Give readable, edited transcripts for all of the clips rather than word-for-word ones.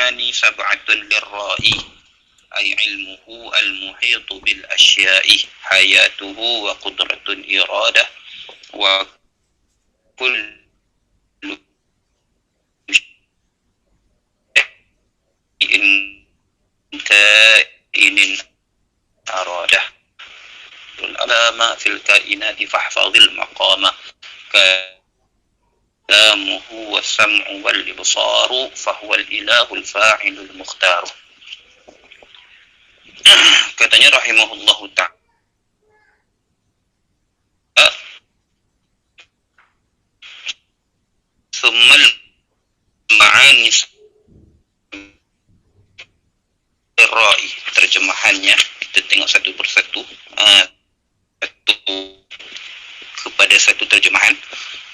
المعاني سبعة للرائي أي علمه المحيط بالأشياء حياته وقدرة الإرادة وكل شيء كائن أراده العلامة في الكائنات فاحفظ المقام كلامه والسمع والإبصار فهو الإله الفاعل المختار. Katanya rahimahullahu ta'ala, thummal ma'ani rai, terjemahannya kita tengok satu persatu, kepada satu terjemahan.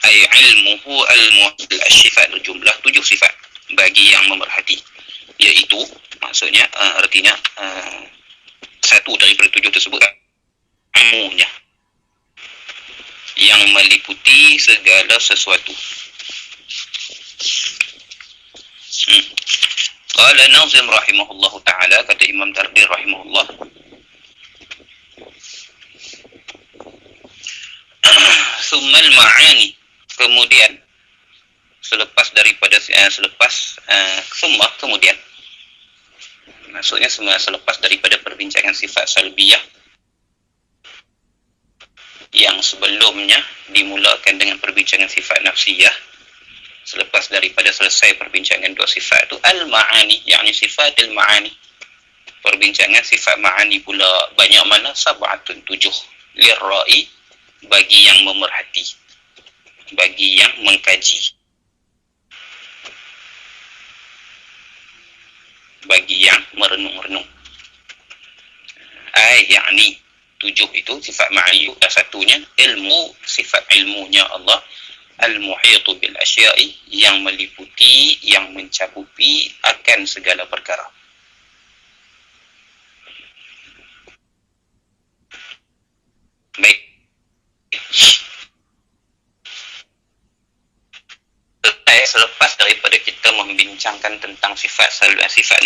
Ay ilmuhu al-mu'til asy-sifat, jumlah 7 sifat bagi yang memerhati, iaitu maksudnya artinya satu daripada 7 tersebut ilmunya yang meliputi segala sesuatu. Qala Nazim rahimahullahu ta'ala, kata Imam Dardir rahimahullah, summal ma'ani, kemudian selepas daripada summa, kemudian maksudnya selepas daripada perbincangan sifat salbiyah yang sebelumnya dimulakan dengan perbincangan sifat nafsiyah, selepas daripada selesai perbincangan 2 sifat itu, al-ma'ani, yakni sifat al-ma'ani, perbincangan sifat ma'ani pula banyak mana, sab'atun 7 lirra'i, bagi yang memerhati, bagi yang mengkaji, bagi yang merenung-renung. Yakni 7 itu sifat ma'ani, dan satunya ilmu, sifat ilmunya Allah al-muhitu bil asya'i, yang meliputi, yang mencakupi akan segala perkara. Baik, selepas daripada kita membincangkan tentang sifat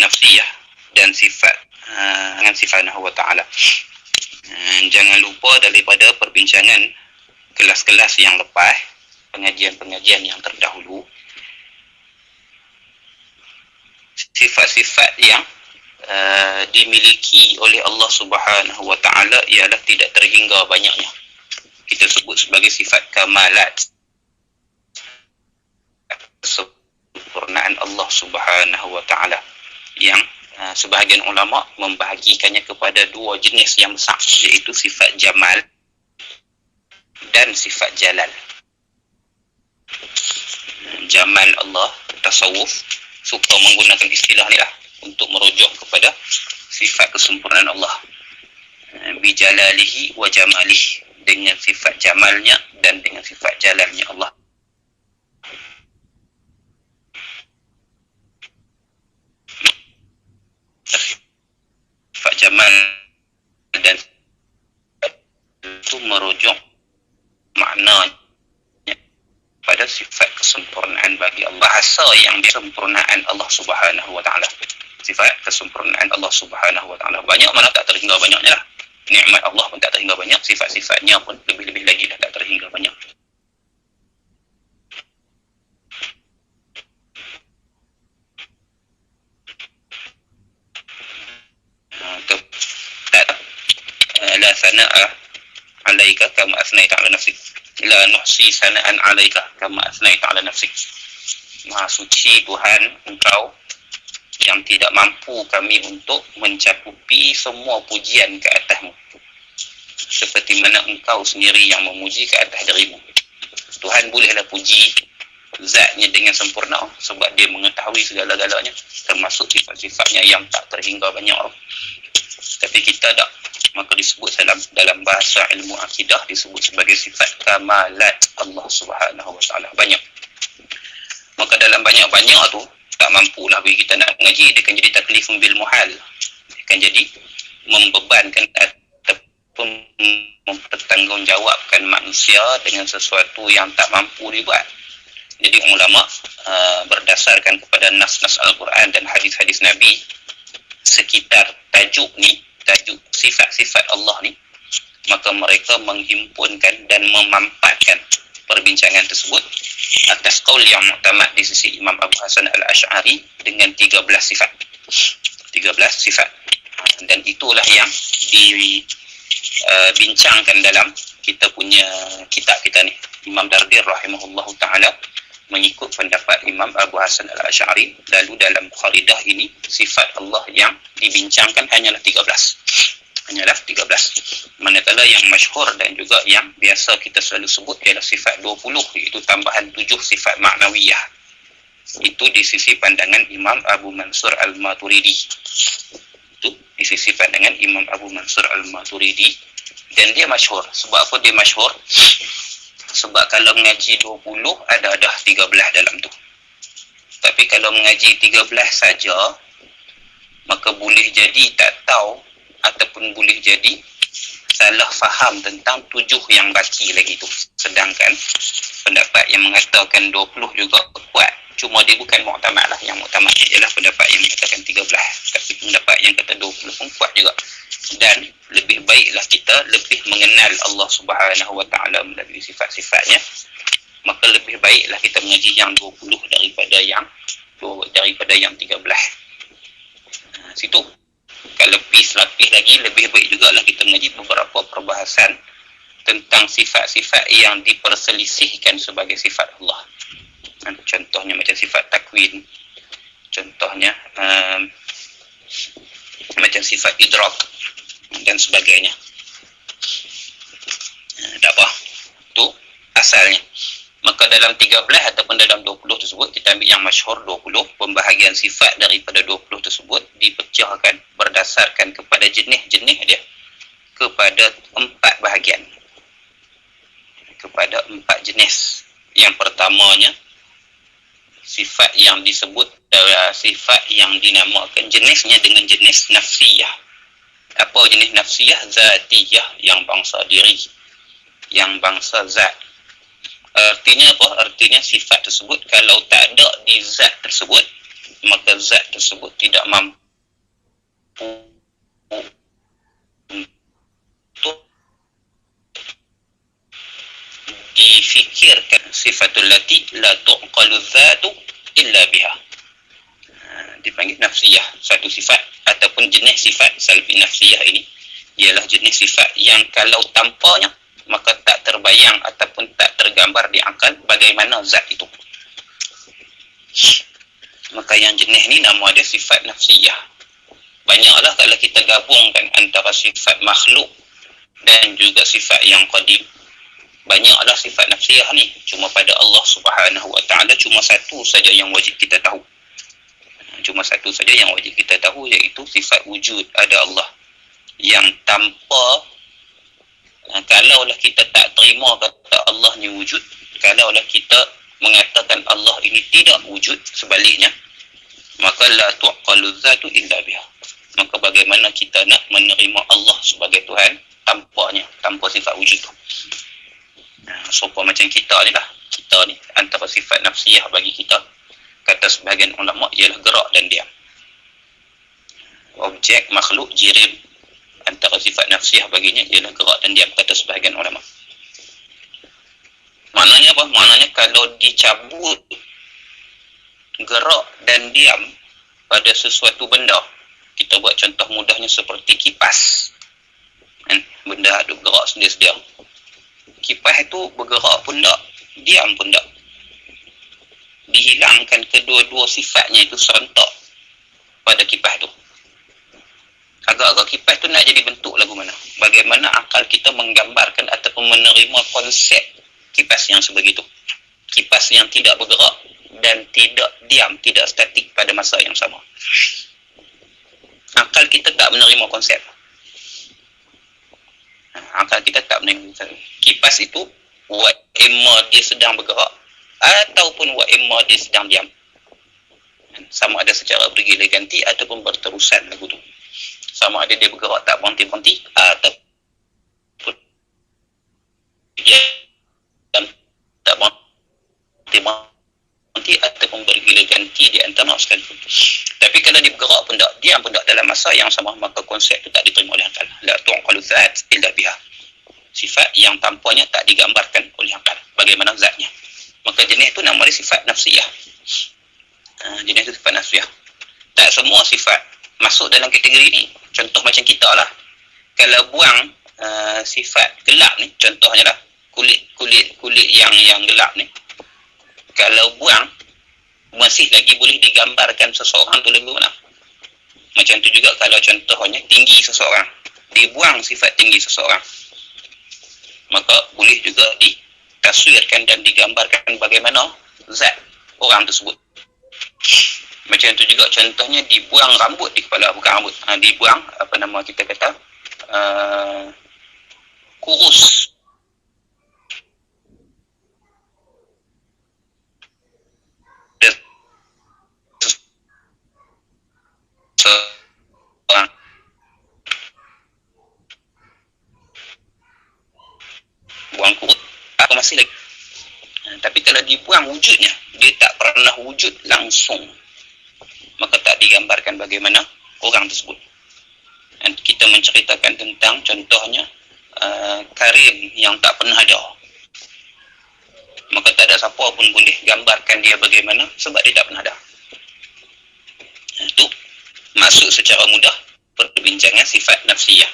nafsiyah dan sifat dengan sifat Allah Ta'ala, jangan lupa daripada perbincangan kelas-kelas yang lepas, pengajian-pengajian yang terdahulu, sifat-sifat yang dimiliki oleh Allah Subhanahu wa Ta'ala ialah tidak terhingga banyaknya. Kita sebut sebagai sifat kamalat, kesempurnaan Allah Subhanahu wa Ta'ala, yang sebahagian ulama membahagikannya kepada 2 jenis yang besar, iaitu sifat jamal dan sifat jalal. Jamal Allah, tasawuf suka menggunakan istilah ni lah untuk merujuk kepada sifat kesempurnaan Allah, bijalalihi wa jamalihi, dengan sifat jamalnya dan dengan sifat jalalnya Allah. Sifat jamal dan itu merujuk maknanya pada sifat kesempurnaan bagi Allah, bahasa yang kesempurnaan Allah Subhanahu wa Ta'ala, sifat kesempurnaan Allah Subhanahu wa Ta'ala. Banyak mana tak terhingga banyaknya lah. Nikmat Allah pun tak terhingga banyak, sifat-sifatnya pun lebih-lebih lagi dah tak terhingga banyak. La sana'a alaika kama asnaita ala nafsik, la nuhsi sana'an alaika kama asnaita ala nafsik. Maha suci Tuhan engkau, yang tidak mampu kami untuk mencakupi semua pujian ke atasmu, seperti mana engkau sendiri yang memuji ke atas dirimu. Tuhan bolehlah puji zatnya dengan sempurna, sebab dia mengetahui segala-galanya, termasuk sifat-sifatnya yang tak terhingga banyak. Tapi kita tak, maka disebut dalam bahasa ilmu akidah disebut sebagai sifat kamalat Allah Subhanahu wa Ta'ala, banyak. Maka dalam banyak-banyak tu tak mampulah bagi kita nak mengaji, dia akan jadi taklifun bil muhal, dia akan jadi membebankan ataupun mempertanggungjawabkan manusia dengan sesuatu yang tak mampu dibuat. Jadi ulama berdasarkan kepada nas-nas Al-Quran dan hadis-hadis Nabi sekitar tajuk ni, tajuk sifat-sifat Allah ni, maka mereka menghimpunkan dan memampatkan perbincangan tersebut atas qaul yang muktamad di sisi Imam Abu Hasan Al-Asy'ari dengan 13 sifat. 13 sifat. Dan itulah yang dibincangkan dalam kita punya kitab kita ni. Imam Dardir rahimahullahu ta'ala mengikut pendapat Imam Abu Hasan Al-Asy'ari. Lalu dalam Bukharidah ini sifat Allah yang dibincangkan hanyalah 13. Hanyalah 13. Manakala yang masyhur dan juga yang biasa kita selalu sebut ialah sifat 20, iaitu tambahan 7 sifat ma'nawiyah. Itu di sisi pandangan Imam Abu Mansur Al-Maturidi. Itu di sisi pandangan Imam Abu Mansur Al-Maturidi. Dan dia masyhur. Sebab apa dia masyhur? Sebab kalau mengaji 20 ada 13 dalam tu. Tapi kalau mengaji 13 saja, maka boleh jadi tak tahu ataupun boleh jadi salah faham tentang 7 yang baki lagi tu. Sedangkan pendapat yang mengatakan 20 juga kuat, cuma dia bukan muktamad lah. Yang muktamad ialah pendapat yang mengatakan 13. Tapi pendapat yang kata 20 pun kuat juga. Dan lebih baiklah kita lebih mengenal Allah Subhanahu Wa Taala melalui sifat-sifatnya. Maka lebih baiklah kita mengaji yang 20 daripada yang 13. Situ. Kalau lapis lagi, lebih baik jugalah kita mengaji beberapa perbahasan tentang sifat-sifat yang diperselisihkan sebagai sifat Allah. Contohnya macam sifat takwin, contohnya macam sifat idrak dan sebagainya. Tak apa, itu asalnya. Maka dalam 13 ataupun dalam 20 tersebut, kita ambil yang masyhur 20. Pembahagian sifat daripada 20 tersebut dipecahkan berdasarkan kepada jenis-jenis dia kepada 4 bahagian. Kepada 4 jenis. Yang pertamanya, sifat yang disebut sifat yang dinamakan jenisnya dengan jenis nafsiyah. Apa jenis nafsiyah? Zatiyah, yang bangsa diri, yang bangsa zat. Artinya apa? Artinya sifat tersebut kalau tak ada di zat tersebut, maka zat tersebut tidak mampu untuk difikirkan. Sifatul lati la tuqalu dzatu illa biha. Dipanggil nafsiyah. Satu sifat ataupun jenis sifat salbi nafsiyah ini ialah jenis sifat yang kalau tanpanya maka tak terbayang ataupun tak tergambar di akal bagaimana zat itu. Maka yang jenis ni nama dia sifat nafsiyah. Banyaklah kalau kita gabungkan antara sifat makhluk dan juga sifat yang qadim. Banyaklah sifat nafsiyah ni. Cuma pada Allah Subhanahu Wa Taala cuma satu saja yang wajib kita tahu. Cuma satu saja yang wajib kita tahu, iaitu sifat wujud, ada Allah. Yang tanpa, kalaulah kita tak terima kata Allah ni wujud, kalaulah kita mengatakan Allah ini tidak wujud, sebaliknya, maka la tuqalu dzatu illa biha. Maka bagaimana kita nak menerima Allah sebagai Tuhan tanpanya, tanpa sifat wujud tu. Sopa macam kita ni lah. Kita ni antara sifat nafsiyah bagi kita, kata sebahagian ulama, ialah gerak dan diam. Objek, makhluk, jirim, antara sifat nafsiyah baginya ialah gerak dan diam, kata sebahagian ulama. Maknanya apa? Maknanya kalau dicabut gerak dan diam pada sesuatu benda, kita buat contoh mudahnya seperti kipas. Benda ada gerak sendiri-sendiri. Kipas itu bergerak pun tak, diam pun tak. Dihilangkan kedua-dua sifatnya itu serentak pada kipas tu. Agak-agak kipas tu nak jadi bentuk lagu mana? Bagaimana akal kita menggambarkan ataupun menerima konsep kipas yang sebegitu? Kipas yang tidak bergerak dan tidak diam, tidak statik pada masa yang sama. Akal kita tak menerima konsep. Akal kita tak menerima konsep. Kipas itu wa imma dia sedang bergerak ataupun wa imma dia sedang diam. Sama ada secara bergila ganti ataupun berterusan lagu tu. Sama ada dia bergerak tak berhenti-henti ataupun dia tak berhenti-henti. berhenti di antara sekalipun. Tapi kalau dia bergerak pun tak, diam pun tak dalam masa yang sama, maka konsep itu tak diterima oleh akal. La tu'qalu dzat illa biha. Sifat yang tanpanya tak digambarkan oleh akal. Bagaimana zatnya? Maka jenis itu nama dia sifat nafsiyah. Jenis itu sifat nafsiyah. Tak semua sifat masuk dalam kategori ini. Contoh macam kita lah. Kalau buang sifat gelap ni, contohnya lah kulit yang gelap ni. Kalau buang, masih lagi boleh digambarkan seseorang tu lebih mana. Macam tu juga kalau contohnya tinggi seseorang, dibuang sifat tinggi seseorang, maka boleh juga ditaswirkan dan digambarkan bagaimana zat orang tersebut. Macam tu juga contohnya dibuang rambut di kepala, bukan rambut, dibuang apa nama kita kata kurus. Buang kurus, apa masih lagi. Tapi kalau dibuang wujudnya, dia tak pernah wujud langsung, maka tak digambarkan bagaimana orang tersebut. Dan kita menceritakan tentang contohnya Karim yang tak pernah ada, maka tak ada siapa pun boleh gambarkan dia bagaimana, sebab dia tak pernah ada. Itu masuk secara mudah perbincangan sifat nafsiyah.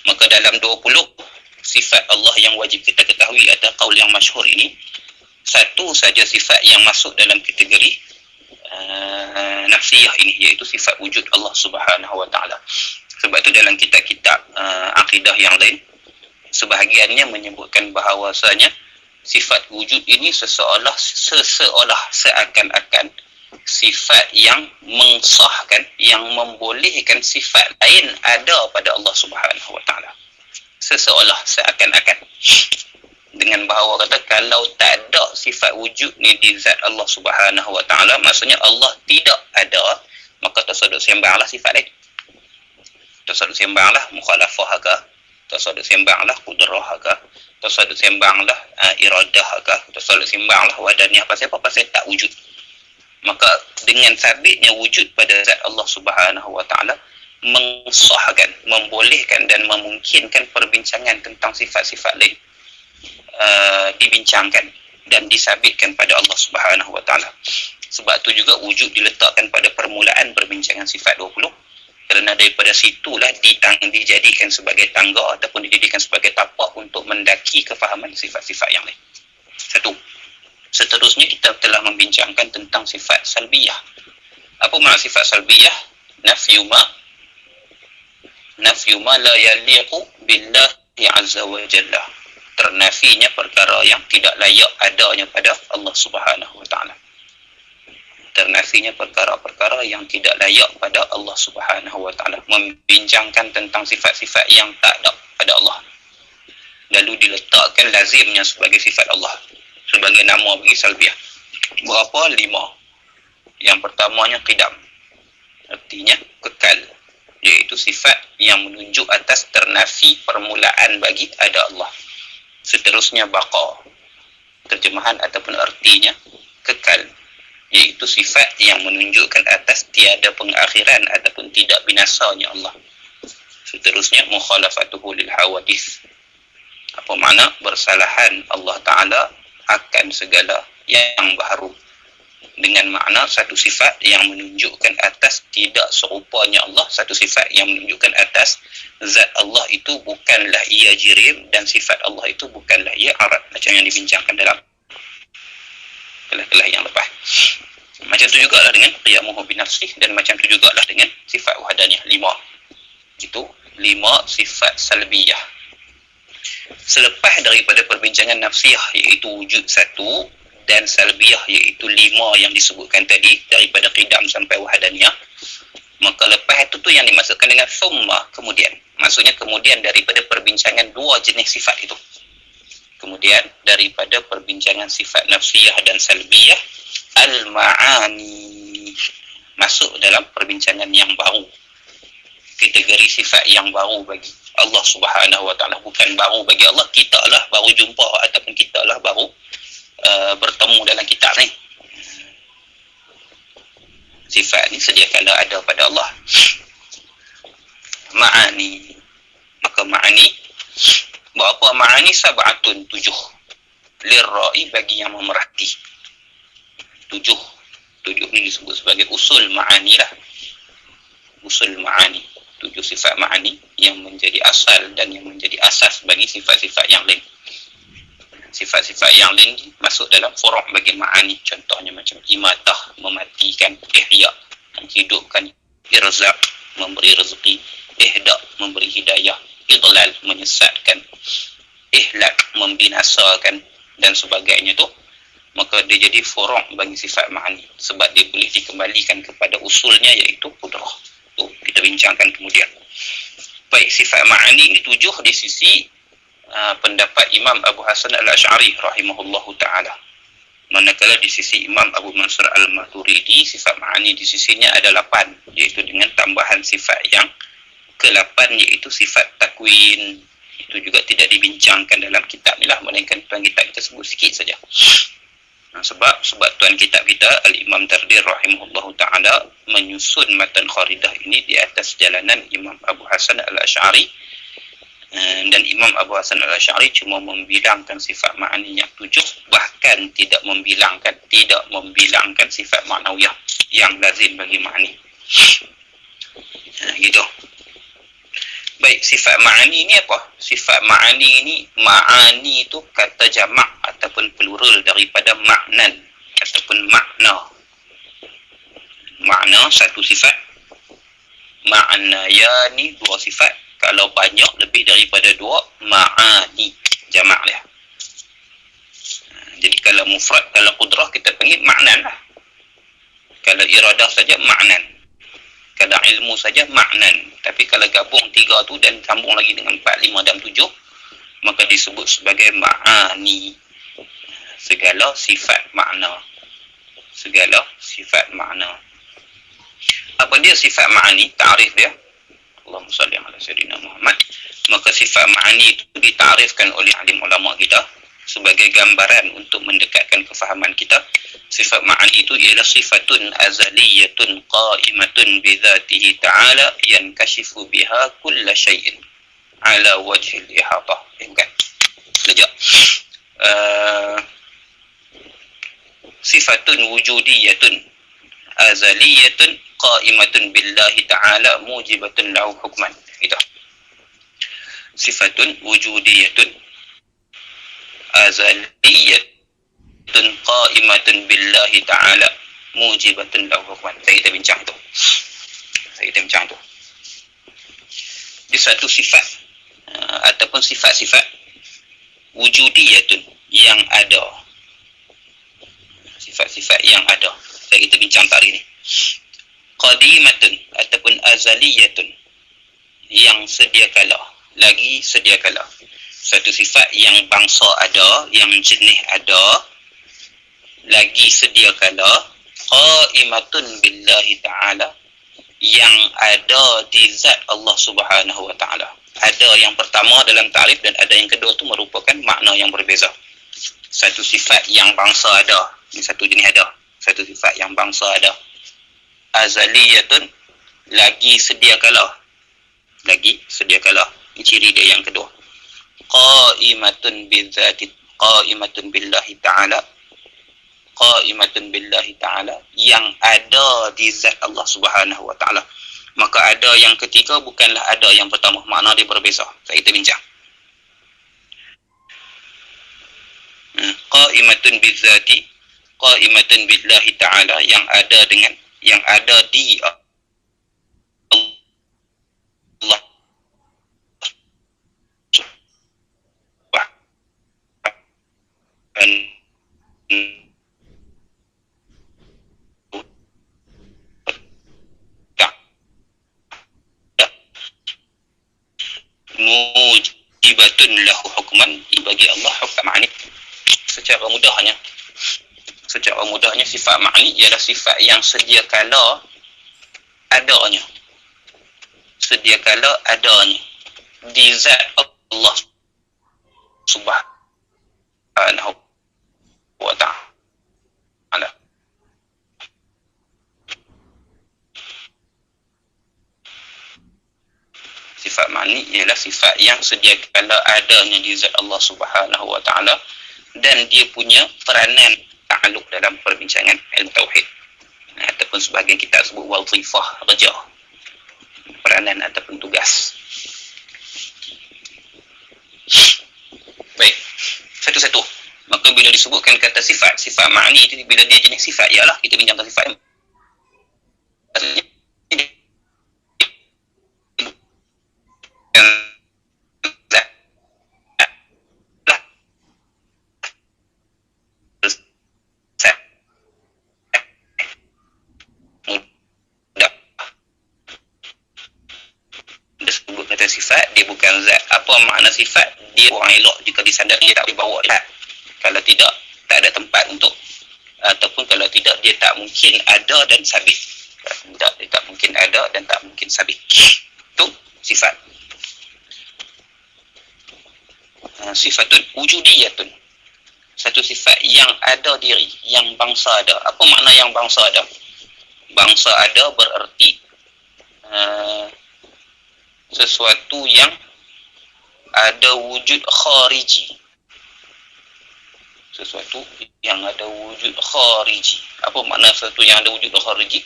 Maka dalam 20 sifat Allah yang wajib kita ketahui ada qaul yang masyhur ini, satu saja sifat yang masuk dalam kategori nafsiyah ini, iaitu sifat wujud Allah Subhanahu wa taala. Sebab itu dalam kitab-kitab akidah yang lain, sebahagiannya menyebutkan bahawasanya sifat wujud ini seolah seakan-akan sifat yang mensahkan, yang membolehkan sifat lain ada pada Allah Subhanahu wa taala. Seolah seakan-akan, dengan bahawa kata kalau tak ada sifat wujud ni di zat Allah Subhanahu wa taala, maksudnya Allah tidak ada, maka tersadut sembanglah sifat lain. Tersadut sembanglah mukhalafah ke, tersadut sembanglah qudrah ke, tersadut sembanglah iradah ke, tersadut sembanglah wadaniyah, pasal apa? Pasal tak wujud. Maka dengan sabitnya wujud pada zat Allah Subhanahu wa taala mensahkan, membolehkan dan memungkinkan perbincangan tentang sifat-sifat lain dibincangkan dan disabitkan pada Allah Subhanahu wa taala. Sebab tu juga wujud diletakkan pada permulaan perbincangan sifat 20, kerana daripada situlah dijadikan sebagai tangga ataupun dijadikan sebagai tapak untuk mendaki kefahaman sifat-sifat yang lain. Satu. Seterusnya kita telah membincangkan tentang sifat salbiyah. Apa makna sifat salbiyah? Nafyu ma la yaliqu billahi azza wa jalla. Ternafinya perkara yang tidak layak adanya pada Allah Subhanahu wa taala. Ternafinya perkara-perkara yang tidak layak pada Allah Subhanahu wa taala, membincangkan tentang sifat-sifat yang tak ada pada Allah, lalu diletakkan lazimnya sebagai sifat Allah, sebagai nama bagi salbiyah. Berapa? 5. Yang pertamanya qidam, artinya kekal, iaitu sifat yang menunjuk atas ternafi permulaan bagi ada Allah. Seterusnya baqa, terjemahan ataupun artinya kekal, iaitu sifat yang menunjukkan atas tiada pengakhiran ataupun tidak binasanya Allah. Seterusnya mukhalafatuhu lil hawadith. Apa makna? Bersalahan Allah Ta'ala akan segala yang baru, dengan makna satu sifat yang menunjukkan atas tidak serupanya Allah, satu sifat yang menunjukkan atas zat Allah itu bukanlah ia jirim, dan sifat Allah itu bukanlah ia arad, macam yang dibincangkan dalam kelas-kelas yang lepas. Macam tu jugalah dengan qiyamuhu binafsih, dan macam tu jugalah dengan sifat wahdaniyah. 5. Itu 5 sifat salbiyah. Selepas daripada perbincangan nafsiyah, iaitu wujud 1, dan salbiyah iaitu 5 yang disebutkan tadi, daripada qidam sampai wahdaniyah, maka lepas itu tu yang dimaksudkan dengan summa, kemudian. Maksudnya kemudian daripada perbincangan 2 jenis sifat itu. Kemudian daripada perbincangan sifat nafsiyah dan salbiyah, al-ma'ani, masuk dalam perbincangan yang baru, kategori sifat yang baru bagi Allah Subhanahu wa taala. Bukan baru bagi Allah, kita lah baru jumpa ataupun kita lah baru bertemu dalam kitab ni. Sifat ni sedia kala ada pada Allah. Ma'ani. Maka ma'ani, berapa ma'ani? Sab'atun, 7. Lirra'i, bagi yang memerhati. 7 ni disebut sebagai usul ma'ani lah. Usul ma'ani, 7 sifat ma'ani yang menjadi asal dan yang menjadi asas bagi sifat-sifat yang lain. Sifat-sifat yang lain masuk dalam furu' bagi ma'ani. Contohnya macam imatah, mematikan; ihya, menghidupkan; irzaq, memberi rezeki; ihda, memberi hidayah; idlal, menyesatkan; ihlak, membinasakan, dan sebagainya tu. Maka dia jadi furu' bagi sifat ma'ani, sebab dia boleh dikembalikan kepada usulnya, iaitu kudrah. Tu kita bincangkan kemudian. Baik, sifat ma'ani ini 7 di sisi pendapat Imam Abu Hasan Al-Asy'ari rahimahullahu ta'ala. Manakala di sisi Imam Abu Mansur Al-Maturidi, sifat ma'ani di sisinya ada 8, iaitu dengan tambahan sifat yang ke-8, iaitu sifat takwin. Itu juga tidak dibincangkan dalam kitab ni lah, melainkan tuan kitab kita sebut sikit saja. Sebab tuan kitab kita Al-Imam Dardir rahimahullahu ta'ala menyusun matan kharidah ini di atas jalanan Imam Abu Hasan Al-Asy'ari, dan Imam Abu Hasan Al-Asy'ari cuma membilangkan sifat ma'ani yang 7, bahkan tidak membilangkan sifat ma'nawiyah yang lazim bagi ma'ani. Gitu. Baik, sifat ma'ani ni apa? Sifat ma'ani ni, ma'ani itu kata jamak ataupun plural daripada ma'nan ataupun makna. Makna satu sifat, ma'naya ni 2 sifat. Kalau banyak lebih daripada 2, ma'ani, jamak dia. Jadi kalau mufrad, kalau qudrah kita panggil ma'nan lah. Kalau iradah saja ma'nan. Kalau ilmu saja ma'nan. Tapi kalau gabung 3 tu dan sambung lagi dengan 4, 5 dan 7, maka disebut sebagai ma'ani. Segala sifat makna. Segala sifat makna. Apa dia sifat ma'ani? Ta'rif dia. Allahumma salli ala sayyidina Muhammad. Maka sifat ma'ani itu ditarifkan oleh alim ulama kita sebagai gambaran untuk mendekatkan kefahaman kita. Sifat ma'ani itu ialah sifatun azaliyatun qa'imatun bidzatihi ta'ala yankashifu biha kulla syai'in ala wajhil ihatah. Bukan? Sekejap. Sifatun wujudiyatun azaliyatun qa'imatun billahi ta'ala mujibatun lahu hukman. Itu. Sifatun wujudiyatun azaliyatun qa'imatun billahi ta'ala mujibatun lahu hukman. Kita bincang itu. Di satu sifat ataupun sifat-sifat wujudiyatun yang ada. Sifat-sifat yang ada. Kita bincang hari ni. Qadimatun ataupun azaliyatun, yang sedia kala, lagi sedia kala. Satu sifat yang bangsa ada, yang jenis ada, lagi sedia kala. Qaimatun billahi ta'ala, yang ada di zat Allah subhanahu wa ta'ala. Ada yang pertama dalam ta'rif dan ada yang kedua tu merupakan makna yang berbeza. Satu sifat yang bangsa ada, ini satu jenis ada. Satu sifat yang bangsa ada. Azaliyatun, lagi sedia kala. Lagi sedia kala. Ini ciri dia yang kedua. Qaimatun bidzati, qaimatun billahi ta'ala. Qaimatun billahi ta'ala, yang ada di zat Allah subhanahu wa ta'ala. Maka ada yang ketiga bukanlah ada yang pertama. Makna dia berbeza. Kita bincang. Qaimatun bidzati, qaimatun billahi ta'ala, yang ada dengan, yang ada di Allah mujibatun lahu hukman, bagi Allah hukam ma'ani. Secara mudahnya sifat ma'ani ialah sifat yang sedia kala adanya. Sedia kala adanya di zat Allah subhanahu wa ta'ala. Sifat ma'ni ialah sifat yang sedia kala adanya di zat Allah Subhanahu wa taala dan dia punya peranan ta'alluq dalam perbincangan ilmu tauhid. Ataupun sebahagian kitab sebut wazifah raja. Peranan ataupun tugas. Baik. Satu-satu. Maka bila disebutkan kata sifat, sifat ma'ni itu bila dia jenis sifat, ialah kita bincangkan sifat yang disebut kata sifat, dia bukan zat. Apa makna sifat? Dia orang elok jika disandar, dia tak boleh bawa zat. Kalau tidak, tak ada tempat untuk, ataupun kalau tidak, dia tak mungkin ada dan sabit. Tidak, dia tak mungkin ada dan tak mungkin sabit. Itu sifat. Sifatun wujudiyatun. Satu sifat yang ada diri, yang bangsa ada. Apa makna yang bangsa ada? Bangsa ada bererti sesuatu yang ada wujud khariji. Sesuatu yang ada wujud khariji. Apa makna sesuatu yang ada wujud khariji?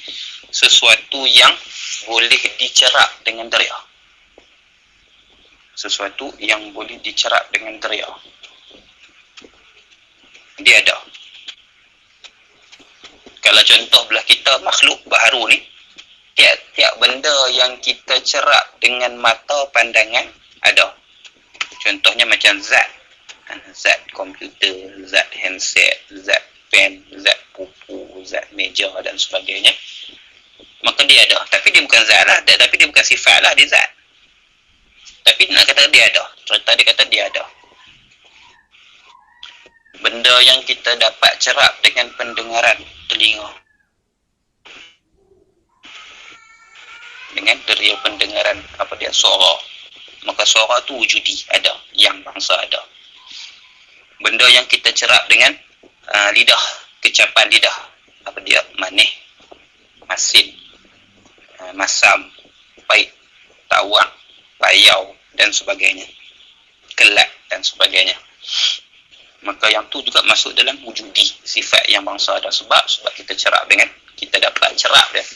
Sesuatu yang boleh dicerap dengan deria. Sesuatu yang boleh dicerap dengan deria. Dia ada. Kalau contoh belah kita makhluk baharu ni, tiap-tiap benda yang kita cerap dengan mata pandangan ada. Contohnya macam zat. Zat komputer, zat handset, zat pen, zat pupu, zat meja dan sebagainya. Maka dia ada. Tapi dia bukan zat lah. Tapi dia bukan sifat lah, dia zat. Tapi nak kata dia ada. Cerita dia kata dia ada. Benda yang kita dapat cerap dengan pendengaran telinga. Dengan deria pendengaran, apa dia, suara. Maka suara tu wujudi, ada. Yang bangsa ada. Benda yang kita cerap dengan lidah, kecapan lidah. Apa dia? Manis, masin, masam, pahit, tawang, payau dan sebagainya. Kelak dan sebagainya. Maka yang tu juga masuk dalam wujudi, sifat yang bangsa ada. Sebab kita cerap dengan, kita dapat cerap dia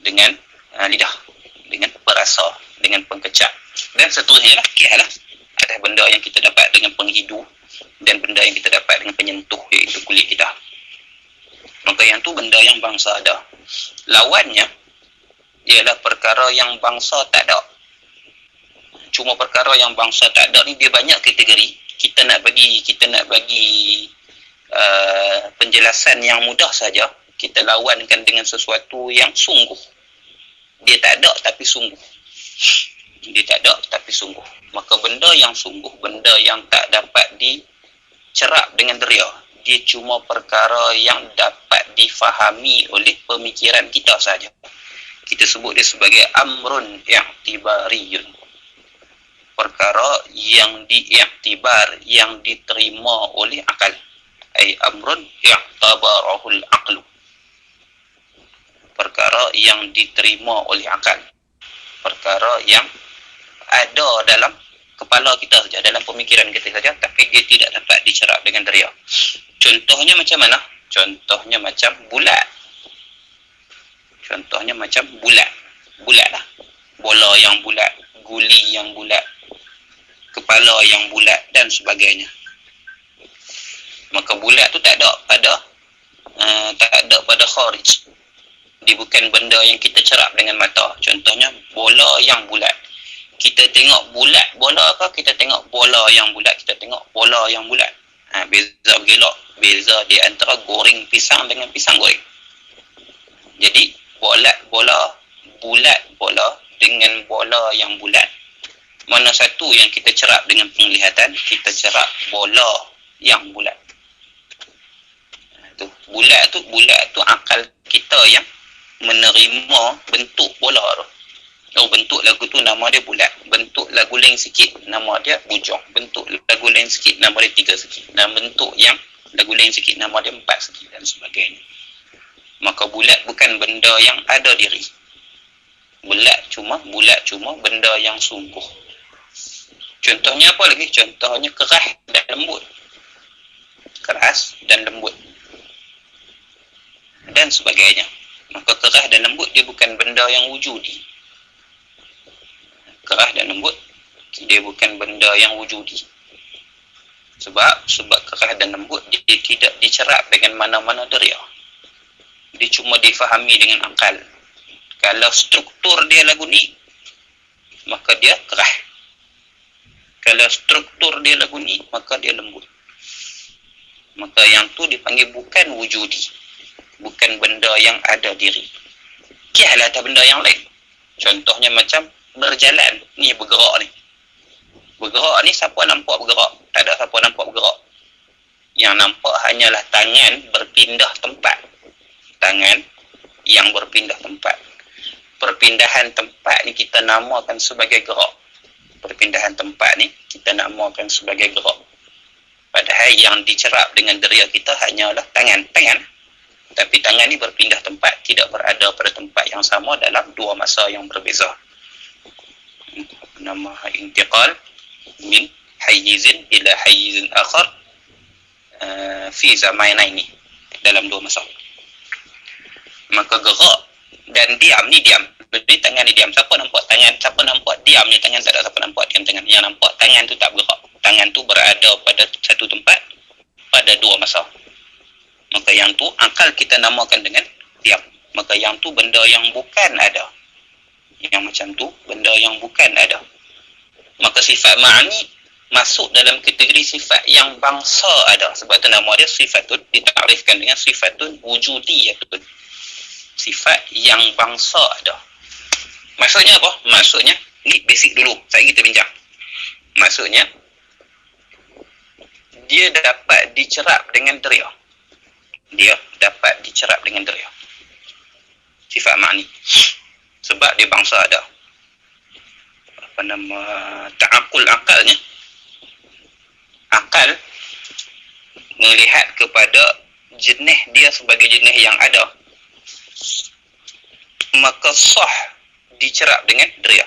dengan lidah, dengan perasa, dengan pengkecap dan seterusnya lah. Kialah. Ada benda yang kita dapat dengan penghidu dan benda yang kita dapat dengan penyentuh, iaitu kulit lidah. Maka yang tu benda yang bangsa ada. Lawannya ialah perkara yang bangsa tak ada. Cuma perkara yang bangsa tak ada ni dia banyak kategori. Kita nak bagi penjelasan yang mudah saja. Kita lawankan dengan sesuatu yang sungguh. Dia tak ada tapi sungguh. Dia tak ada tapi sungguh. Maka benda yang sungguh, benda yang tak dapat dicerap dengan deria, dia cuma perkara yang dapat difahami oleh pemikiran kita saja. Kita sebut dia sebagai amrun i'tibariyun. Perkara yang diiktibar, yang diterima oleh akal. Ai amrun i'tabarahul aqlu. Perkara yang diterima oleh akal. Perkara yang ada dalam kepala kita saja, dalam pemikiran kita saja, tapi dia tidak dapat dicerap dengan deria. Contohnya macam mana? Contohnya macam bulat. Contohnya macam bulat. Bulat lah. Bola yang bulat, guli yang bulat, kepala yang bulat dan sebagainya. Maka bulat tu tak ada pada kharij. Dia bukan benda yang kita cerap dengan mata. Contohnya bola yang bulat. Kita tengok bulat bola ke kita tengok bola yang bulat? Kita tengok bola yang bulat. Beza bergelak. Beza di antara goreng pisang dengan pisang goreng. Jadi bulat bola dengan bola yang bulat. Mana satu yang kita cerap dengan penglihatan? Kita cerap bola yang bulat. Bulat tu akal kita yang menerima bentuk bola tu. Bentuk lagu tu nama dia bulat. Bentuk lagu lain sikit nama dia bujang. Bentuk lagu lain sikit nama dia 3 segi. Dan bentuk yang lagu lain sikit nama dia 4 segi dan sebagainya. Maka bulat bukan benda yang ada diri. Bulat cuma benda yang sungguh. Contohnya apa lagi? Contohnya keras dan lembut. Keras dan lembut. Dan sebagainya. Maka keras dan lembut dia bukan benda yang wujudi. Keras dan lembut dia bukan benda yang wujudi. Sebab keras dan lembut dia tidak dicerap dengan mana-mana deria. Dia cuma difahami dengan akal. Kalau struktur dia lagu ni, maka dia keras. Kalau struktur dia lagu ni, maka dia lembut. Maka yang tu dipanggil bukan wujudi. Bukan benda yang ada diri. Kialah ada benda yang lain. Contohnya macam berjalan. Ni bergerak ni. Bergerak ni siapa nampak bergerak? Tak ada siapa nampak bergerak. Yang nampak hanyalah tangan berpindah tempat. Tangan yang berpindah tempat. Perpindahan tempat ni kita namakan sebagai gerak. Perpindahan tempat ni kita namakan sebagai gerak. Padahal yang dicerap dengan deria kita hanyalah tangan. Tapi tangan ni berpindah tempat, tidak berada pada tempat yang sama dalam dua masa yang berbeza. Nama intiqal min hayyizin ila hayyizin akhar fi zamanaini, dalam dua masa. Maka gerak dan diam ni diam. Jadi tangan ni diam. Siapa nampak tangan? Siapa nampak diam ni tangan? Tak ada siapa nampak diam tangan. Yang nampak tangan tu tak bergerak. Tangan tu berada pada satu tempat pada dua masa. Maka yang tu akal kita namakan dengan diam. Maka yang tu benda yang bukan ada. Yang macam tu benda yang bukan ada. Maka sifat ma'ani masuk dalam kategori sifat yang bangsa ada. Sebab tu nama dia sifatun, ditakrifkan dengan sifatun wujudiyatun. Sifat yang bangsa ada. Maksudnya apa? Maksudnya, ni basic dulu. Saya kita bincang. Maksudnya, dia dapat dicerap dengan deria. Dia dapat dicerap dengan deria. Sifat ma'ni. Sebab dia bangsa ada. Apa nama? Ta'akul akalnya. Akal melihat kepada jenis dia sebagai jenis yang ada. Maka sah dicerap dengan deria.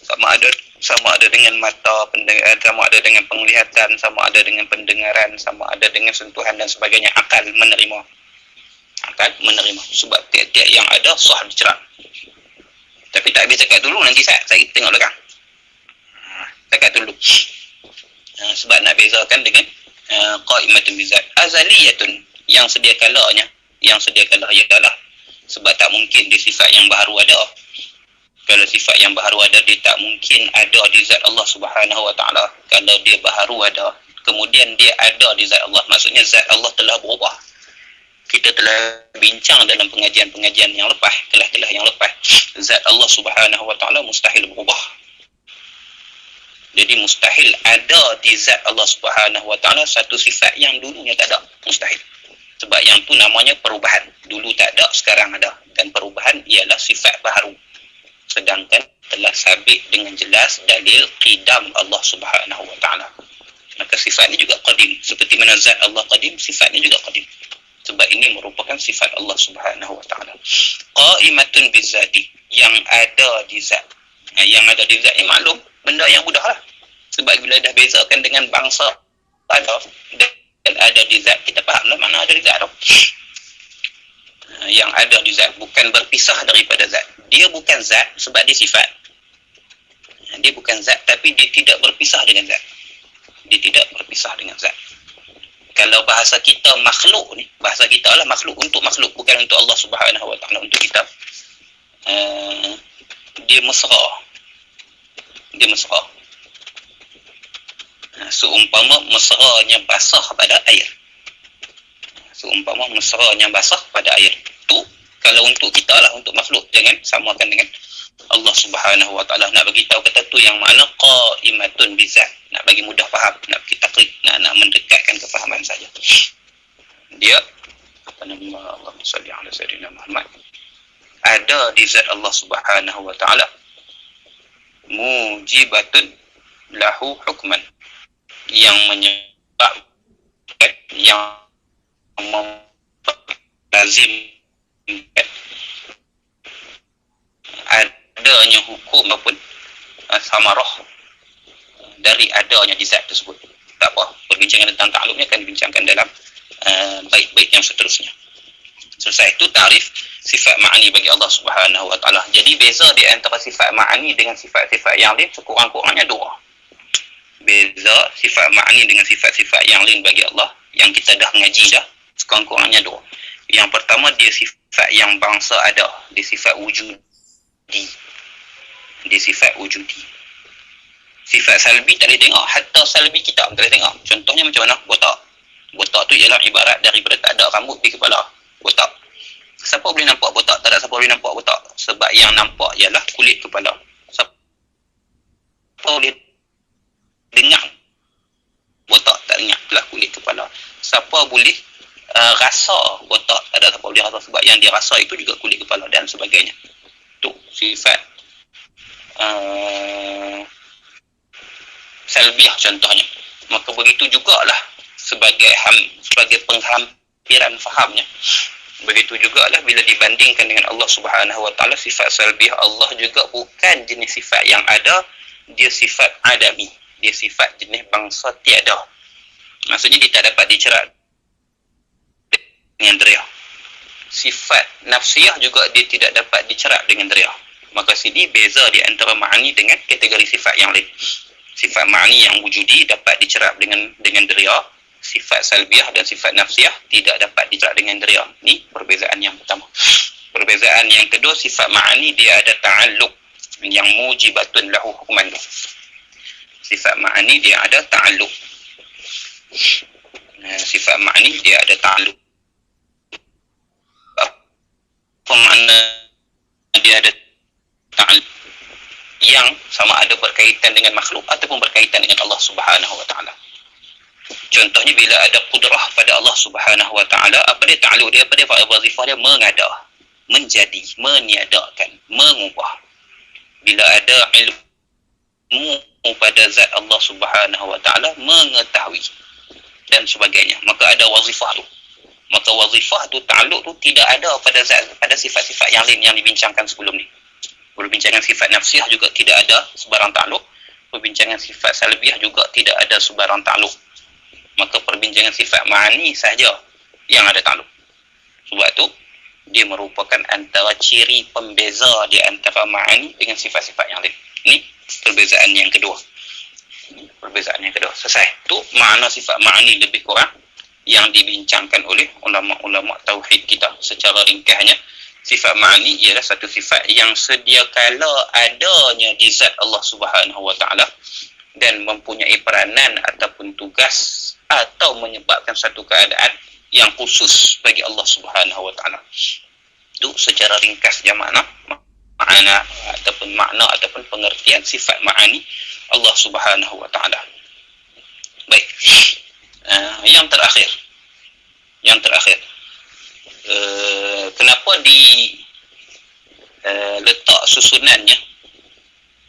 Sama ada dengan mata, sama ada dengan penglihatan, sama ada dengan pendengaran, sama ada dengan sentuhan dan sebagainya. Akal menerima. Sebab tiap-tiap yang ada sah dicerap. Tapi tak habis cakap dulu, nanti saya tengok belakang. Cakap dulu. Sebab nak bezakan dengan qaimatun bizat. Azaliyatun, yang sedia kalanya ialah sebab tak mungkin di sifat yang baharu ada. Kalau sifat yang baharu ada, dia tak mungkin ada di zat Allah Subhanahu Wa Taala. Kalau dia baharu ada, kemudian dia ada di zat Allah, maksudnya zat Allah telah berubah. Kita telah bincang dalam pengajian-pengajian yang lepas, telah yang lepas, zat Allah Subhanahu Wa Taala mustahil berubah. Jadi mustahil ada di zat Allah Subhanahu Wa Taala satu sifat yang dulunya tak ada, mustahil. Sebab yang tu namanya perubahan. Dulu tak ada, sekarang ada. Dan perubahan ialah sifat baharu. Sedangkan telah sabit dengan jelas dalil qidam Allah Subhanahu Wa Taala. Maka sifat ini juga qadim. Seperti mana zat Allah qadim, sifatnya juga qadim. Sebab ini merupakan sifat Allah Subhanahu Wa Taala. Qaimatun bizati, yang ada di zat. Yang ada di zat ni maklum, benda yang mudah lah. Sebab bila dah bezakan dengan bangsa ada dan ada di zat, kita fahamlah mana ada di zat tu. Yang ada di zat bukan berpisah daripada zat. Dia bukan zat sebab dia sifat. Dia bukan zat, tapi dia tidak berpisah dengan zat. Dia tidak berpisah dengan zat. Kalau bahasa kita makhluk ni, bahasa kita lah makhluk untuk makhluk, bukan untuk Allah Subhanahu Wa Taala, untuk kita. Dia mesra. Seumpama mesranya basah pada air. Tu kalau untuk kita lah, untuk makhluk, jangan samakan dengan Allah Subhanahu Wa Taala. Nak bagi tahu kata tu yang makna qaimatun bizat, nak bagi mudah faham, nak bagi takrib, nak mendekatkan kefahaman saja. Dia apa nama, Allahumma salli ala sayyidina Muhammad, ada di zat Allah Subhanahu Wa Taala, mujibatun lahu hukman, yang menyebabkan, yang melazimkan adanya hukum maupun samarah dari adanya di zat tersebut. Tak apa, perbincangan tentang ta'alluq ni akan dibincangkan dalam bait-bait yang seterusnya. Selesai itu tarif sifat ma'ani bagi Allah Subhanahu wa taala. Jadi beza di antara sifat ma'ani dengan sifat-sifat yang lain sekurang-kurangnya dua. Beza sifat ma'ani dengan sifat-sifat yang lain bagi Allah yang kita dah mengaji dah, sekurang-kurangnya dua. Yang pertama, dia sifat yang bangsa ada, dia sifat wujudi. Dia sifat wujudi. Sifat salbi tak boleh tengok, hatta salbi kita tak boleh tengok. Contohnya macam mana? Botak. Botak tu ialah ibarat daripada tak ada rambut di kepala. Botak. Siapa boleh nampak botak? Tak ada siapa boleh nampak botak. Sebab yang nampak ialah kulit kepala. Siapa boleh dengar botak? Tak dengar, itulah kulit kepala. Siapa boleh rasa botak? Tak ada siapa boleh rasa, sebab yang dia rasa itu juga kulit kepala dan sebagainya. Itu sifat salbiah contohnya. Maka begitu jugalah sebagai penghampiran fahamnya. Begitu jugalah bila dibandingkan dengan Allah Subhanahu wa taala, sifat salbiah Allah juga bukan jenis sifat yang ada, dia sifat adami. Dia sifat jenis bangsa tiada. Maksudnya dia tak dapat dicerak dengan deria. Sifat nafsiyah juga dia tidak dapat dicerak dengan deria. Maka sini beza di antara ma'ani dengan kategori sifat yang lain. Sifat ma'ani yang wujudi dapat dicerap dengan deria. Sifat salbiah dan sifat nafsiyah tidak dapat dicerap dengan deria. Ini perbezaan yang pertama. Perbezaan yang kedua, sifat ma'ani dia ada ta'alluq yang mujibatun lahu hukuman. Sifat ma'ani dia ada ta'alluq. Sifat ma'ani dia ada ta'alluq. Apa makna dia ada ta'alluq? Yang sama ada berkaitan dengan makhluk ataupun berkaitan dengan Allah Subhanahu wa taala. Contohnya bila ada kudrah pada Allah Subhanahu wa taala, apa dia ta'alluq dia? Apa dia wazifah dia? Mengada, menjadi, meniadakan, mengubah. Bila ada ilmu pada zat Allah Subhanahu wa taala, mengetahui dan sebagainya, maka ada wazifah tu. Maka wazifah tu, ta'alluq tu tidak ada pada zat, pada sifat-sifat yang lain yang dibincangkan sebelum ni. Perbincangan sifat nafsiyah juga tidak ada sebarang ta'alluq. Perbincangan sifat salbiah juga tidak ada sebarang ta'alluq. Maka perbincangan sifat ma'ani sahaja yang ada ta'alluq. Sebab tu dia merupakan antara ciri pembeza di antara ma'ani dengan sifat-sifat yang lain. Ini perbezaan yang kedua. Perbezaan yang kedua. Selesai. Tu makna sifat ma'ani lebih kurang yang dibincangkan oleh ulama-ulama tauhid kita. Secara ringkasnya, sifat ma'ani ialah satu sifat yang sedia kala adanya di zat Allah Subhanahu wa taala dan mempunyai peranan ataupun tugas atau menyebabkan satu keadaan yang khusus bagi Allah Subhanahu wa taala. Itu secara ringkas je makna ataupun pengertian sifat ma'ani Allah Subhanahu wa taala. Baik. Yang terakhir. Kenapa letak susunannya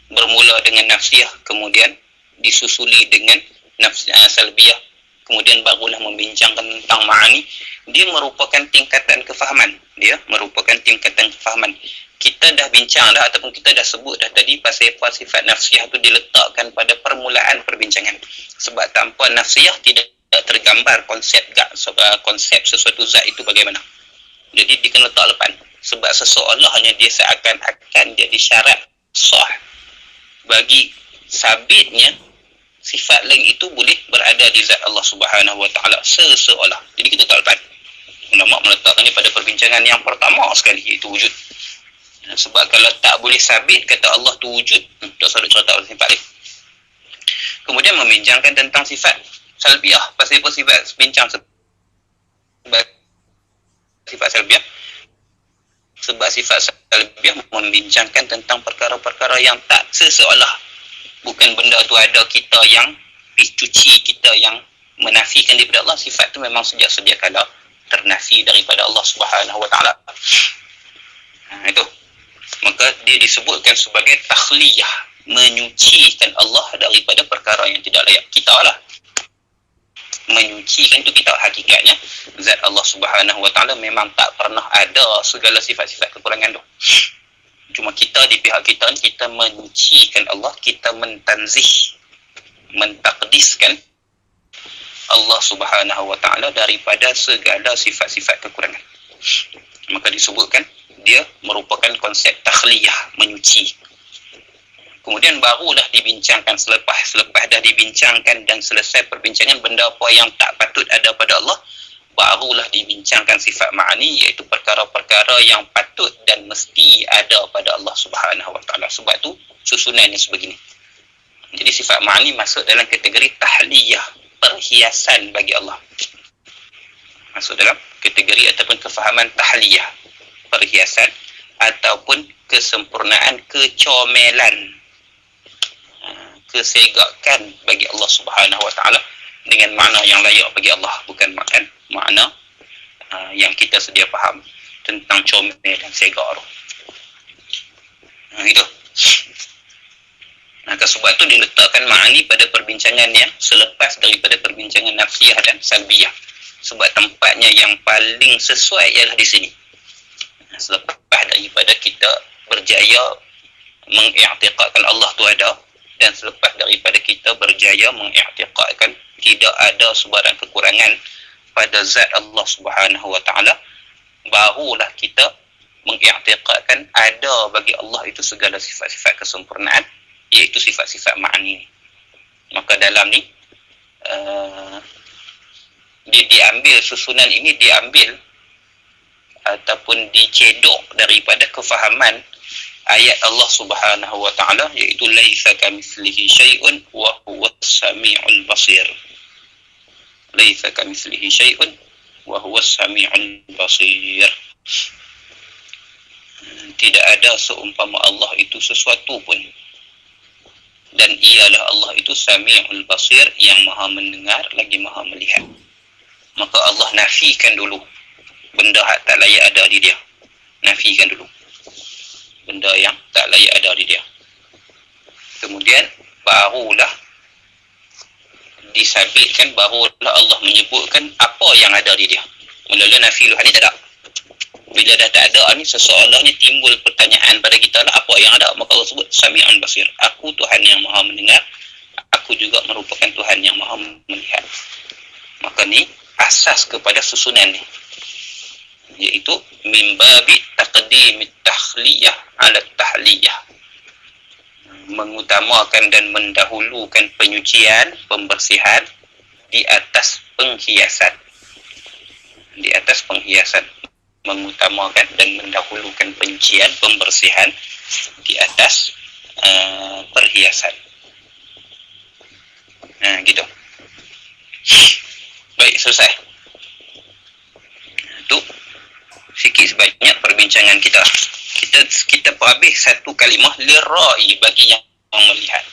bermula dengan nafsiyah, kemudian disusuli dengan salbiyah, kemudian barulah membincangkan tentang ma'ani. Dia merupakan tingkatan kefahaman. Kita dah bincang dah ataupun kita dah sebut dah tadi pasal sifat nafsiyah tu diletakkan pada permulaan perbincangan. Sebab tanpa nafsiyah tidak tergambar konsep sesuatu zat itu bagaimana. Jadi dia kena letak lepas. Sebab seseolahnya dia seakan-akan jadi syarat sah bagi sabitnya sifat lain itu boleh berada di zat Allah Subhanahu wa taala seseolah. Jadi kita tak lepas. Ulama meletakkannya pada perbincangan yang pertama sekali, iaitu wujud. Sebab kalau tak boleh sabit kata Allah tu wujud, tak usah cerita pasal sifat lain. Kemudian membincangkan tentang sifat salbiah. Pasal apa sifat bincang sifat salbiah? Sebab sifat salbiah membincangkan tentang perkara-perkara yang tak seseolah. Bukan benda tu ada kita yang cuci, kita yang menafikan daripada Allah. Sifat tu memang sejak sedia kala ternafi daripada Allah Subhanahu wa taala. Itu. Maka dia disebutkan sebagai takhliyah, menyucikan Allah daripada perkara yang tidak layak. Kita lah menyucikan itu kita. Hakikatnya zat Allah Subhanahu wa taala memang tak pernah ada segala sifat-sifat kekurangan tu. Cuma kita di pihak kita ni, kita menyucikan Allah, kita mentanzih, mentakdiskan Allah Subhanahu wa taala daripada segala sifat-sifat kekurangan. Maka disebutkan dia merupakan konsep takhliyah, menyuci. Kemudian barulah dibincangkan selepas dah dibincangkan dan selesai perbincangan benda apa yang tak patut ada pada Allah, barulah dibincangkan sifat ma'ani, iaitu perkara-perkara yang patut dan mesti ada pada Allah Subhanahu wa taala. Sebab tu susunannya sebegini. Jadi sifat ma'ani masuk dalam kategori tahliyah, perhiasan bagi Allah. Masuk dalam kategori ataupun kefahaman tahliyah, perhiasan ataupun kesempurnaan, kecomelan, kesegakan bagi Allah Subhanahu wa taala dengan makna yang layak bagi Allah, bukan makna yang kita sedia faham tentang comel dan segar. Itu. Maka sebab tu diletakkan ma'ani pada perbincangan yang selepas daripada perbincangan nafsiyah dan salbiyah. Sebab tempatnya yang paling sesuai ialah di sini. Selepas daripada kita berjaya mengiktikadkan Allah tu ada, dan selepas daripada kita berjaya mengiktikadkan tidak ada sebarang kekurangan pada zat Allah Subhanahu wa taala, barulah kita mengiktikadkan ada bagi Allah itu segala sifat-sifat kesempurnaan, iaitu sifat-sifat ma'ani. Maka dalam ni dia diambil, susunan ini diambil ataupun dicedok daripada kefahaman ayat Allah Subhanahu wa taala, iaitu laisa kamitslihi syai'un wa huwas samiul basir. Laisa kamitslihi syai'un wa huwas samiul basir. Tidak ada seumpama Allah itu sesuatu pun, dan ialah Allah itu samiul basir, yang maha mendengar lagi maha melihat. Maka Allah nafikan dulu benda yang tak layak ada di dia. Nafikan dulu benda yang tak layak ada di dia. Kemudian barulah disabitkan, barulah Allah menyebutkan apa yang ada di dia. Mula-mula nafi luhani tak ada. Bila dah tak ada ni, seseolahnya timbul pertanyaan pada kita lah, apa yang ada? Maka Allah sebut Sami'un Basir. Aku Tuhan yang maha mendengar, aku juga merupakan Tuhan yang maha melihat. Maka ni asas kepada susunan ni, iaitu mimbabi taqdimit takhliyah ala tahliyah, mengutamakan dan mendahulukan penyucian, pembersihan di atas penghiasan. Di atas penghiasan, mengutamakan dan mendahulukan penyucian, pembersihan di atas perhiasan. Gitu. Baik, selesai. Itu sikit sebanyak perbincangan kita. Kita habis satu kalimah lirai, bagi yang melihat.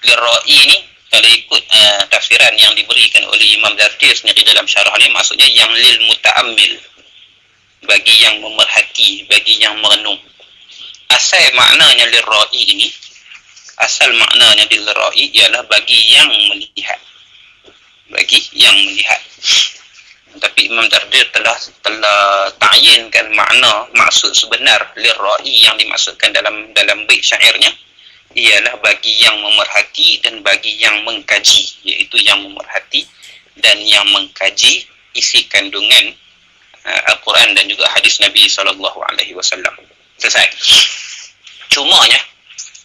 Lirai ni kalau ikut tafsiran yang diberikan oleh Imam Dardir sendiri dalam syarah ni, maksudnya yang lil muta'ammil, bagi yang memerhati, bagi yang merenung. Asal maknanya lirai ini, asal maknanya lirai ialah bagi yang melihat. Bagi yang melihat. Tapi Imam Dardir telah ta'yinkan makna, maksud sebenar lirai yang dimaksudkan dalam bait syairnya ialah bagi yang memerhati dan bagi yang mengkaji, iaitu yang memerhati dan yang mengkaji isi kandungan Al-Quran dan juga hadis Nabi SAW. Selesai. Cumanya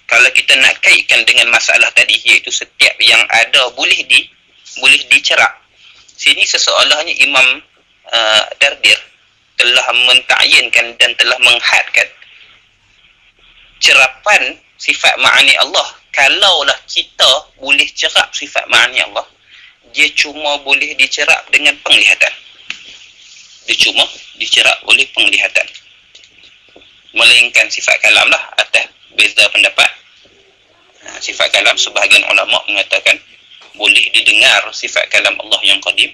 kalau kita nak kaitkan dengan masalah tadi, iaitu setiap yang ada boleh dicerak, sini seseolahnya Imam Dardir telah mentakyin,kan dan telah menghadkan cerapan sifat ma'ani Allah. Kalaulah kita boleh cerap sifat ma'ani Allah, dia cuma boleh dicerap dengan penglihatan. Dia cuma dicerap oleh penglihatan. Melainkan sifat kalam lah, atas beza pendapat. Sifat kalam, sebahagian ulama mengatakan boleh didengar sifat kalam Allah yang qadim.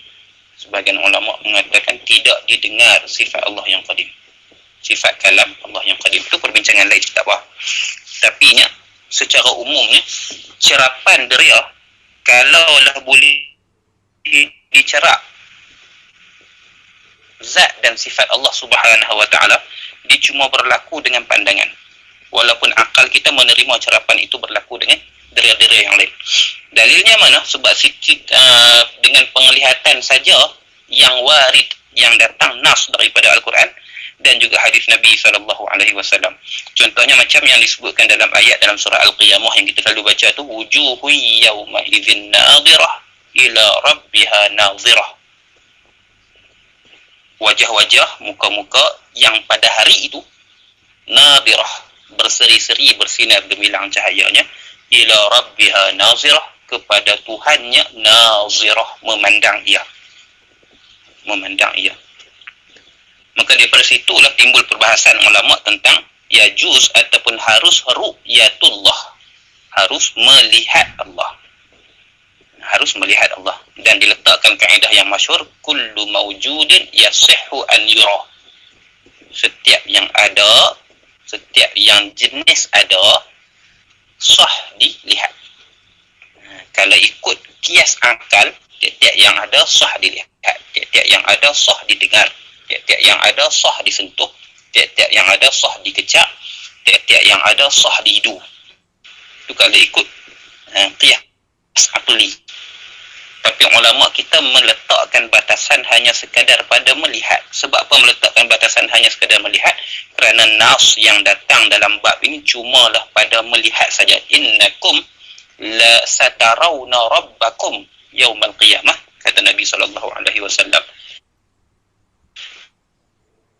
Sebahagian ulama mengatakan tidak didengar sifat Allah yang qadim. Sifat kalam Allah yang qadim itu perbincangan lain, tak apa. Tapi secara umumnya cerapan deria kalaulah boleh dicerap zat dan sifat Allah Subhanahu wa taala, dia cuma berlaku dengan pandangan. walaupun akal kita menerima ucapan itu berlaku dengan dera-dera yang lain. Dalilnya mana? Sebab dengan penglihatan saja yang warid, yang datang nas daripada Al-Quran dan juga hadis Nabi SAW. Contohnya macam yang disebutkan dalam ayat dalam surah Al-Qiyamah yang kita selalu baca tu, wujuhu yawma idzin nadhirah ila rabbiha nadhirah. Wajah-wajah, muka-muka yang pada hari itu nadhirah, berseri-seri, bersinar gemilang cahayanya, ila rabbiha nazirah, kepada Tuhannya nazirah, memandang ia. Maka daripada situlah timbul perbahasan ulama tentang yajuz ataupun harus ru'yatullah, harus melihat Allah, dan diletakkan kaedah yang masyhur, kullu mawjudin yasihhu an yura. Setiap yang ada, setiap yang jenis ada, sah dilihat. Kalau ikut kias akal, tiap-tiap yang ada sah dilihat, tiap-tiap yang ada sah didengar, tiap-tiap yang ada sah disentuh, tiap-tiap yang ada sah dikecap, tiap-tiap yang ada sah dihidu. Itu kalau ikut kias akli. Tapi ulama kita meletakkan batasan hanya sekadar pada melihat. Sebab apa meletakkan batasan hanya sekadar melihat? Kerana nas yang datang dalam bab ini cumalah pada melihat saja. Innakum la satarawna rabbakum yaumal qiyamah, kata Nabi SAW.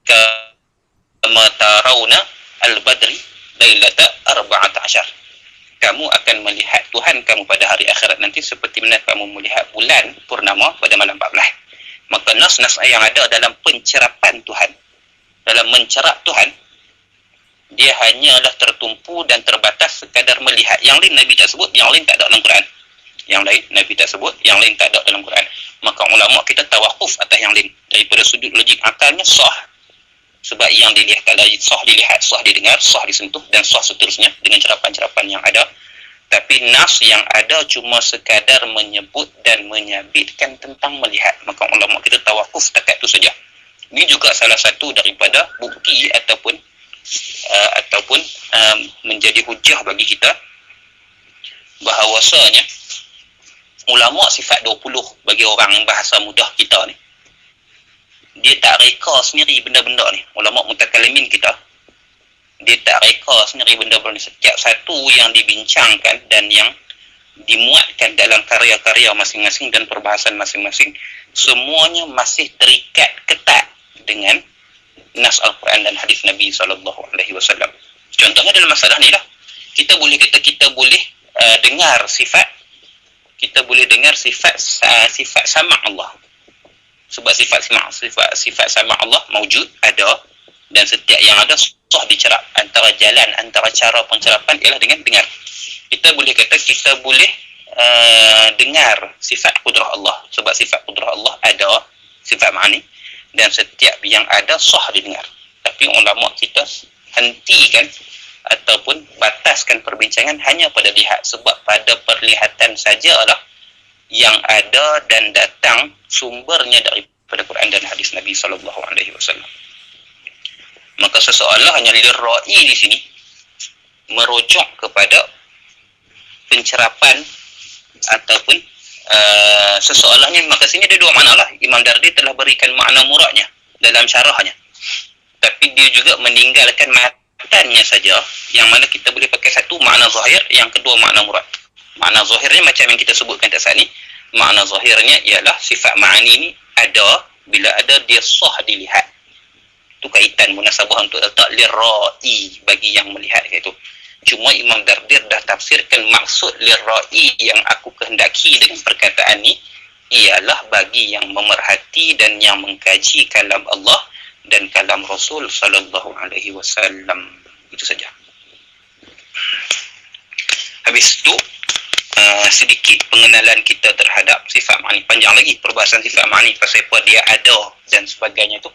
Kama tarawna al-badri lailata 14. Kamu akan melihat Tuhan kamu pada hari akhirat nanti seperti mana kamu melihat bulan purnama pada malam 14. Maka nas-nas yang ada dalam pencerapan Tuhan, dalam mencerap Tuhan, dia hanyalah tertumpu dan terbatas sekadar melihat. Yang lain Nabi tak sebut, yang lain tak ada dalam Quran. Yang lain Nabi tak sebut, yang lain tak ada dalam Quran. Maka ulama kita tawakuf atas yang lain. Daripada sudut logik akalnya sah. Sebab yang dilihat, kalau sah dilihat, sah didengar, sah disentuh dan sah seterusnya dengan cerapan-cerapan yang ada. Tapi nas yang ada cuma sekadar menyebut dan menyabitkan tentang melihat. Maka ulama kita tawakuf setakat itu saja. Ini juga salah satu daripada bukti ataupun menjadi hujah bagi kita bahawasanya ulama sifat 20 bagi orang yang bahasa mudah kita ni, dia tak reka sendiri benda-benda ni. Ulama mutakalimin kita, dia tak reka sendiri benda-benda ni. Setiap satu yang dibincangkan dan yang dimuatkan dalam karya-karya masing-masing dan perbahasan masing-masing, semuanya masih terikat ketat dengan nas Al-Quran dan hadis Nabi SAW. Contohnya dalam masalah ni lah, kita boleh dengar sifat, kita boleh dengar sifat sama Allah. Sebab sifat sama Allah mawjud, ada, dan setiap yang ada sah dicerap. Antara cara pencerapan ialah dengan dengar. Kita boleh kata kita boleh dengar sifat kudrah Allah. Sebab sifat kudrah Allah ada, sifat ma'ani, dan setiap yang ada sah didengar. Tapi ulama kita hentikan ataupun bataskan perbincangan hanya pada lihat. Sebab pada perlihatan sajalah yang ada dan datang sumbernya daripada Quran dan hadis Nabi SAW. Maka seseolah hanya lirra'i di sini merujuk kepada pencerapan ataupun seseolahnya. Maka sini ada dua makna lah. Imam Dardi telah berikan makna muradnya dalam syarahnya, tapi dia juga meninggalkan matannya saja, yang mana kita boleh pakai satu makna zahir, yang kedua makna murad. Makna zahirnya macam yang kita sebutkan tak saat ni. Makna zahirnya ialah sifat ma'ani ni ada, bila ada dia sah dilihat. Itu kaitan munasabah untuk letak lirra'i, bagi yang melihat itu. Cuma Imam Dardir dah tafsirkan maksud lirra'i yang aku kehendaki dengan perkataan ni ialah bagi yang memerhati dan yang mengkaji kalam Allah dan kalam Rasul SAW. Itu saja. Habis itu sedikit pengenalan kita terhadap sifat ma'ani. Panjang lagi perbahasan sifat ma'ani, pasal apa dia ada dan sebagainya tu.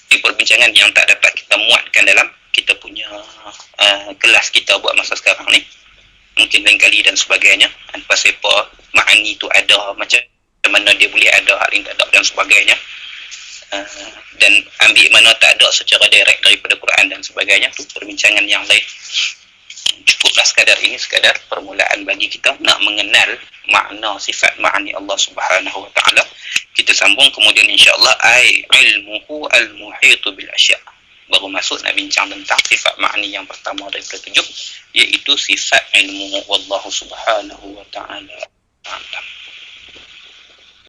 Ini perbincangan yang tak dapat kita muatkan dalam kita punya kelas kita buat masa sekarang ni. Mungkin lain kali dan sebagainya. Pasal apa ma'ani tu ada, macam mana dia boleh ada, hal yang tak ada dan sebagainya. Dan ambil mana tak ada secara direct daripada Quran dan sebagainya, tu perbincangan yang lain. sekadar ini sekadar permulaan bagi kita nak mengenal makna sifat ma'ani Allah Subhanahu wa taala. Kita sambung kemudian insya-Allah ai ilmuhu al-muhitu bil asya'. Baru masuk nak bincang tentang sifat ma'ani yang pertama daripada 7, iaitu sifat ilmu wallahu subhanahu wa ta'ala. Mantap.